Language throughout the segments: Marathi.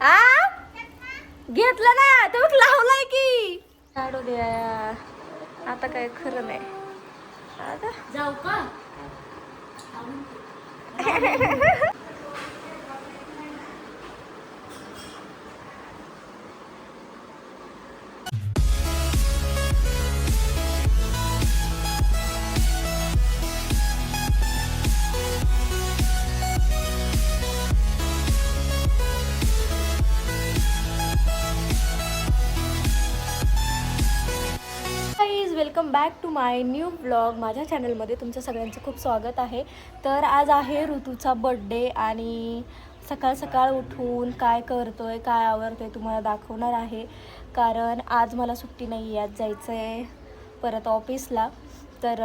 आ घेतलं ना तुम्ही लावलाय की काढू द्या आता काय खरं नाही आता जाऊ का? Welcome back to my new blog. माझ्या चॅनलमध्ये तुमचं सगळ्यांचं खूप स्वागत आहे. तर आज आहे ऋतूचा बड्डे आणि सकाळ सकाळ उठून काय करतोय काय आवरतोय तुम्हाला दाखवणार आहे. कारण आज मला सुट्टी नाही आहे, आज जायचं आहे परत ऑफिसला. तर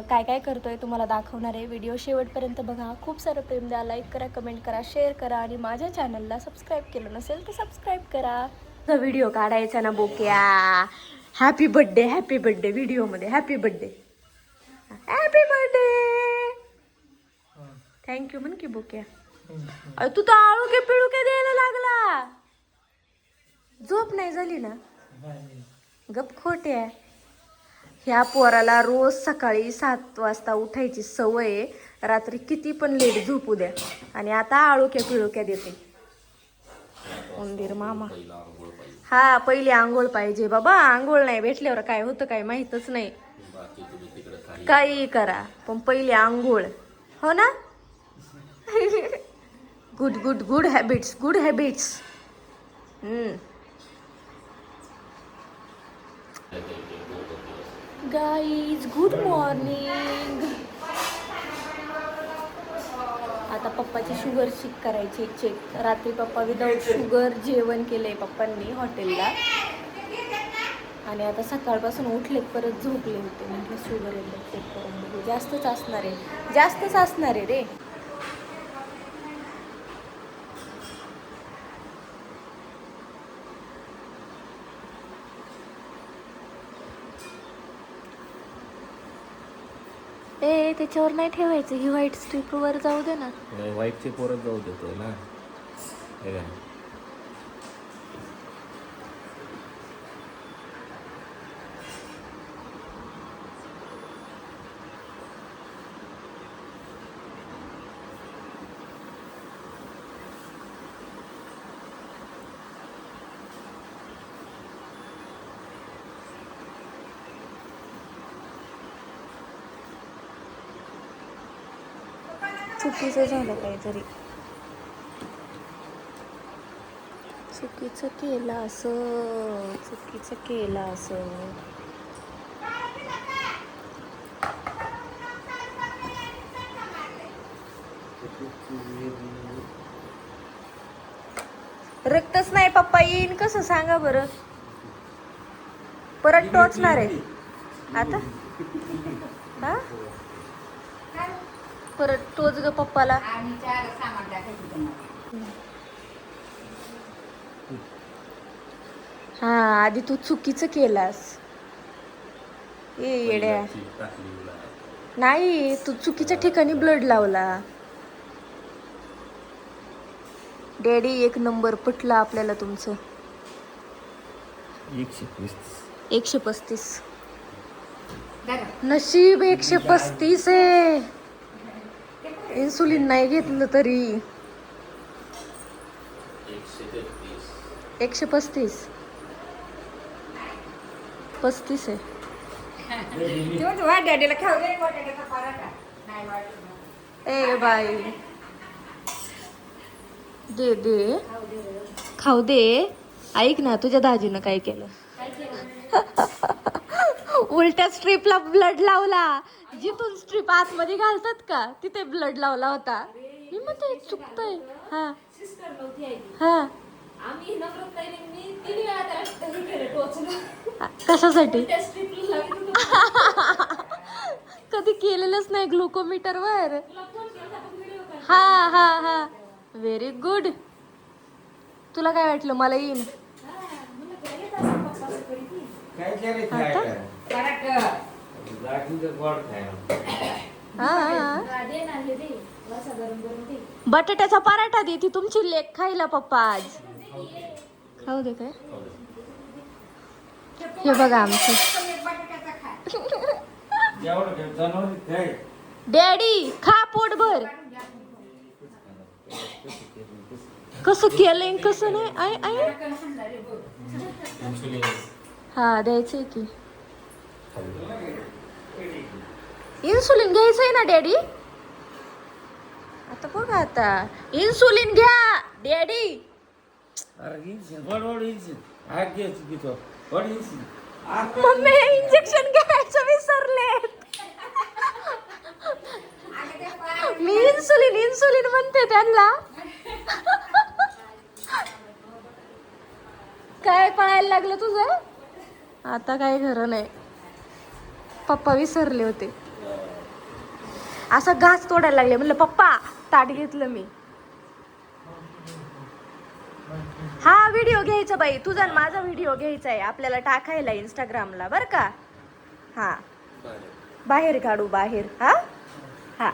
काय काय करतोय तुम्हाला दाखवणार आहे. व्हिडिओ शेवटपर्यंत बघा. खूप सारं प्रेम द्या, लाईक करा, कमेंट करा, शेअर करा आणि माझ्या चॅनलला सबस्क्राईब केलं नसेल तर सबस्क्राईब करा. व्हिडिओ काढायचा ना बोक्या. हॅपी बर्थडे व्हिडिओमध्ये हॅपी बर्थडे थँक्यू म्हण की बोक्या. तू तर आळूके पिळूके द्यायला लागला. झोप नाही झाली ना गप खोट्या. ह्या पोराला रोज सकाळी 7 वाजता उठायची सवय आहे. रात्री किती पण लेट झोपू द्या आणि आता आळूक्या पिळूक्या देते उंदीर मामा. हा पहिली आंघोळ पाहिजे बाबा. आंघोळ नाही भेटल्यावर काय होतं काय माहीतच नाही. काही करा पण पहिली आंघोळ हो ना. Good good good habits good habits. Guys good morning. आता पप्पाची शुगर चेक करायची चेक. रात्री पप्पा विदाऊट शुगर जेवण केलंय पप्पांनी हॉटेलला आणि आता सकाळपासून उठलेत परत झोपले होते. म्हटलं शुगर एकदम चेक करून बघू. जास्तच असणार आहे रे. ए त्याच्यावर नाही ठेवायचं. ही व्हाईट स्ट्रीप वर जाऊ दे ना. व्हाईटचे पोरच जाऊ देतो ना. चुकीचं झालं काहीतरी. चुकीचं केलं असं. रक्तच नाही पप्पा येईन कसं सांगा बरं. परत टोचणार आहे आता. हा परत टोच ग पप्पाला. हा आधी तू चुकीचं केलास. येड्या नाही तू चुकीच्या ठिकाणी ब्लड लावला. डॅडी 1 नंबर पटलं आपल्याला तुमचं. 135 नशीब 135 आहे. इन्सुलिन नाही घेतलं तरी 135 35 आहे. ए बाई दे खाऊ दे. ऐक ना तुझ्या दाजीनं काय केलं. उलट्या स्ट्रीपला ब्लड लावला. जिथून स्ट्रीप आतमध्ये घालतात का तिथे ब्लड लावला होता. मी म्हणते चुकतंय. हा हा कशासाठी कधी केलेलंच नाही ग्लुकोमीटर वर. हा व्हेरी गुड. तुला काय वाटलं मला येईन. बटाट्याचा पराठा दे ती तुमची लेक खायला पप्पा आज. खाऊ दे काय. हे बघा आमचं डॅडी खा पोटभर. कसं केलंय कसं नाही आय आय. हा द्यायचंय की. इन्सुलिन घ्यायचंय ना डॅडी. आता बघा आता इन्सुलिन घ्या डॅडी. मम्मी इंजेक्शन घ्यायचं विसरले. मी इन्सुलिन इन्सुलिन म्हणते त्यांना. काय पळायला लागलं तुझं. आता काय खरं नाही. पप्पा विसरले होते. असं घास तोडायला लागले म्हणलं पप्पा ताट घेतलं मी. हा व्हिडिओ घ्यायचा बाई तुझा आणि माझा व्हिडिओ घ्यायचा आहे आपल्याला टाकायला इंस्टाग्रामला बर का. हा बाहेर काढू बाहेर. हा हा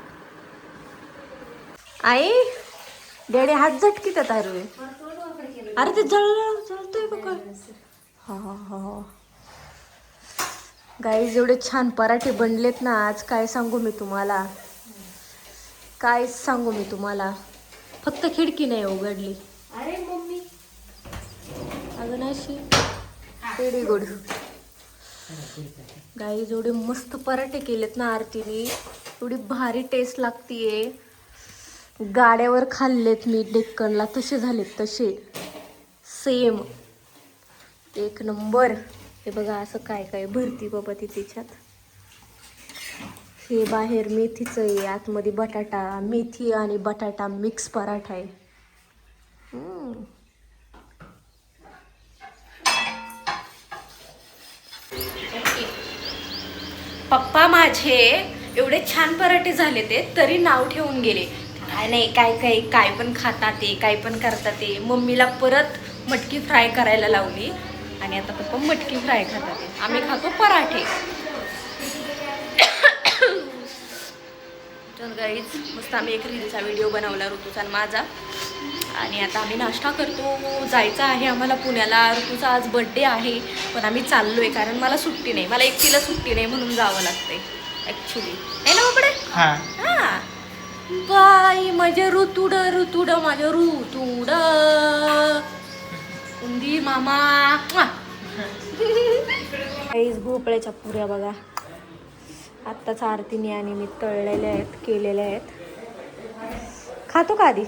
आई डॅडी हात झटकी तर तारू. अरे ते जळतोय बघ. हा हा हा गाईज एवढे छान पराठे बनलेत ना आज. काय सांगू मी तुम्हाला. काय सांगू मी तुम्हाला. फक्त खिडकी नाही उघडली. अरे मम्मी अगं नाशी व्हेरी गुड. गाईज एवढे मस्त पराठे केलेत ना आरतीने. एवढी भारी टेस्ट लागतीये. गाड्यावर खाल्लेत मी डेक्कनला तसे झालेत तसे सेम एक नंबर. हे बघा असं काय काय भरती बाबा ती त्याच्यात. हे बाहेर मेथीचं आहे आतमध्ये बटाटा. मेथी आणि बटाटा मिक्स पराठा आहे. पप्पा माझे एवढे छान पराठे झाले ते तरी नाव ठेवून गेले. काय नाही काय काय काय पण खातात ते काय पण करतात ते. मम्मीला परत मटकी फ्राय करायला लावली आणि आता पप्पा मटकी फ्राय खातात. आम्ही खातो पराठे. तर गाईज मस्त आम्ही एक रीलचा व्हिडिओ बनवला ऋतूचा आणि माझा. आणि आता आम्ही नाश्ता करतो. जायचं आहे आम्हाला पुण्याला. ऋतूचा आज बड्डे आहे पण आम्ही चाललो आहे कारण मला सुट्टी नाही. मला एकटीला सुट्टी नाही म्हणून जावं लागतंय ॲक्च्युली. आहे ना बापडे. हां बाई माझे ऋतुड ऋतुड माझं ऋतुड उंदीर मामा. काहीच भोपळ्याच्या पुऱ्या बघा आत्ताच आरतीने आणि मी तळलेल्या आहेत केलेल्या आहेत. खातो का आधी.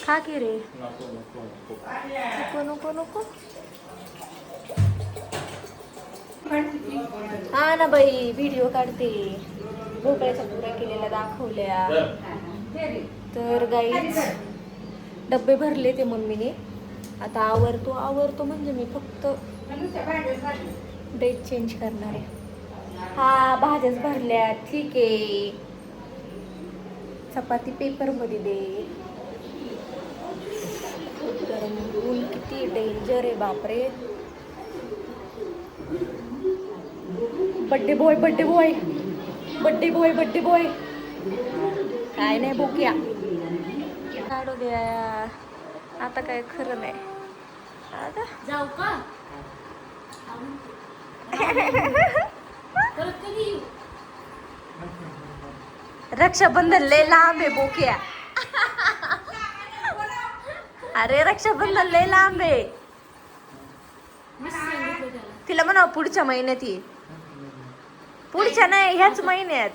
खा की रे. नको नको नको. हा ना बाई व्हिडिओ काढते. भोपळ्याच्या पुऱ्या केलेल्या दाखवल्या. तर गाईज डब्बे भरले ते मम्मीने. आता आवरतो म्हणजे मी फक्त ड्रेस चेंज करणार आहे. हा भाज्याच भरल्या ठीक आहे. चपाती पेपरमध्ये दे. गरम ऊन किती डेंजर आहे बापरे. Birthday boy birthday boy birthday boy birthday boy. काय नाही बोक्या काढू द्या आता काय खरं नाही. आता जाऊ का. रक्षाबंधन लय लांब आहे बोक्या. अरे रक्षाबंधन लय लांब आहे. तिला म्हणा पुढच्या महिन्यात ये. पुढच्या नाही ह्याच महिन्यात.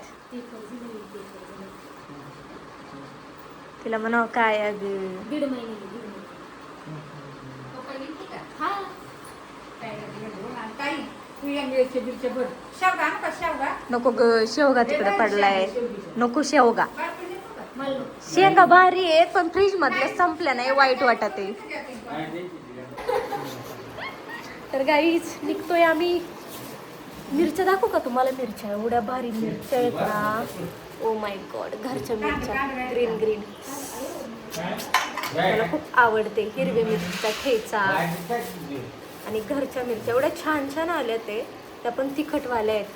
तिला म्हणा काय अगं 1.5 महिने. नको ग शेवगा तिकडे पडलाय. नको शेवगा. शेंगा भारी आहेत पण फ्रीज मधल्या संपल्या नाही वाईट वाटत आहे. तर गाईच निघतोय आम्ही. मिरच्या दाखवू का तुम्हाला. मिरच्या एवढ्या भारी मिरच्या आहेत ना. Oh my God. घरच्या मिरच्या ग्रीन ग्रीन मला खूप आवडते. हिरव्या मिरचीचा ठेचा आणि घरच्या मिरच्या एवढ्या छान छान आल्या ते. त्या पण तिखटवाल्या आहेत.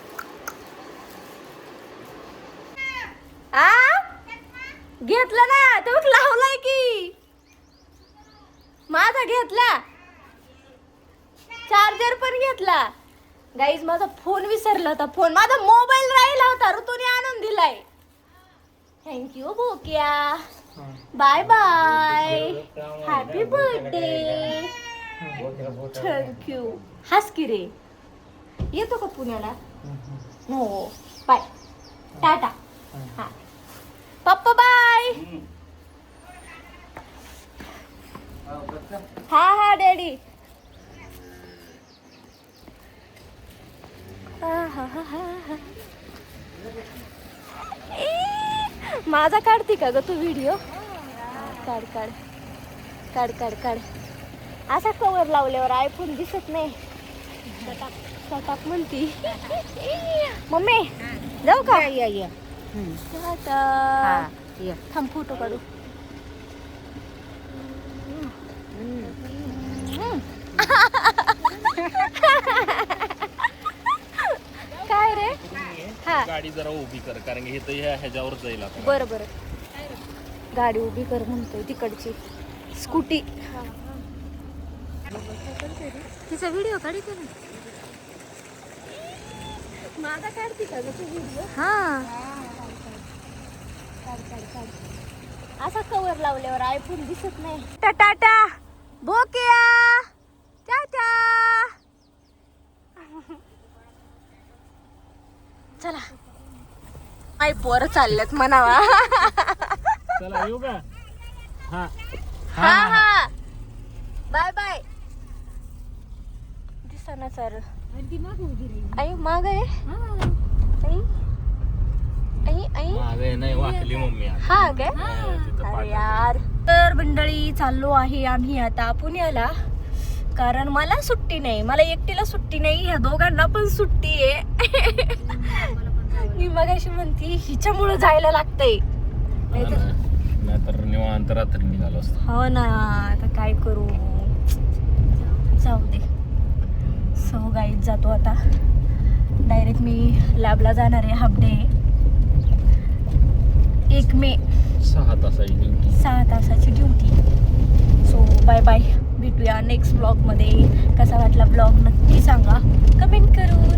आ घेतलं ना तेवढं लावलाय की. नव्हता घेतला, चार्जर पण घेतला. गाईज माझा फोन विसरला होता, फोन माझा मोबाईल राहिला होता, ऋतूने आणून दिलाय. थँक्यू बोक्या, bye bye, happy birthday, thank you. हास की रे, येतो का पुण्याला? हो बाय, टाटा. हा पप्पा बाय. हा हा डॅडी. माझा काढते का ग तू व्हिडिओ? काढ काढ काढ काढ काढ. असा कवर लावल्यावर आयफोन दिसत नाही. सटाक म्हणती. मम्मी जाऊ का? थांब फोटो काढू. काय रे? हा गाडी जरा उभी कर, कारण की इथं ह्याच्यावर जाईल आता. बरं बरं, गाडी उभी कर म्हणतोय तिकडची स्कूटी. तिचा व्हिडिओ काढी का? माझा काढते का ग तू व्हिडिओ? हा असा कवर लावल्यावर आयफोन दिसत नाही. टाटा बोकिया, टाटा. चला आई पोरं चालल्यात म्हणावा. चला येऊ का? हा हा हा बाय बाय. दिसना सर. आई माग आहे. आई आई आई मागे नाही, वाकली मम्मी आता. हा काय? तिथं अरे पाठवते. यार. तर मंडळी चाललो आहे आम्ही आता पुण्याला, कारण मला सुट्टी नाही, मला एकटीला सुट्टी नाही, ह्या दोघांना पण सुट्टी आहे. मी मगाशी म्हणती हिच्यामुळे जायला लागतंय, नाहीतर निवांत रात्री निघालो असतो. हो ना. आता काय करू, जाऊ दे. सो गाईत जातो आता डायरेक्ट. मी लॅबला जाणार आहे, हाफ डे 1 मे, 6 तासाची ड्युटी. 6 तासाची ड्युटी. सो बाय बाय, भेटूया नेक्स्ट ब्लॉगमध्ये. कसा वाटला ब्लॉग नक्की सांगा कमेंट करून.